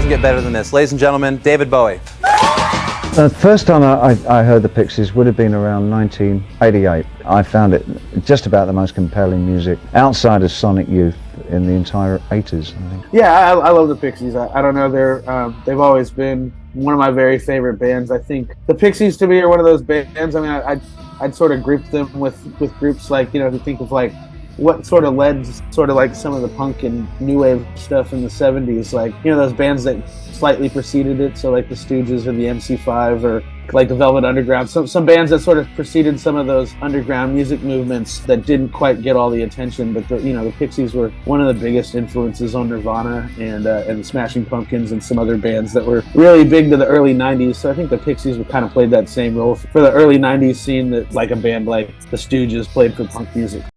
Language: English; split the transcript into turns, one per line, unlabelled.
doesn't get better than this. Ladies and gentlemen, David Bowie.
The first time I heard the Pixies would have been around 1988. I found it just about the most compelling music outside of Sonic Youth in the entire 80s, I think.
Yeah, I love the Pixies. I don't know, they've always been one of my very favorite bands. I think the Pixies to me are one of those bands. I mean, I'd sort of group them with groups like, you know, if you think of like what sort of led sort of like some of the punk and new wave stuff in the 70s, like, you know, those bands that slightly preceded it, so like the Stooges or the MC5 or like the Velvet Underground, some bands that sort of preceded some of those underground music movements that didn't quite get all the attention. But the Pixies were one of the biggest influences on Nirvana and the Smashing Pumpkins and some other bands that were really big to the early 90s. So I think the Pixies would kind of played that same role for the early 90s scene that like a band like the Stooges played for punk music.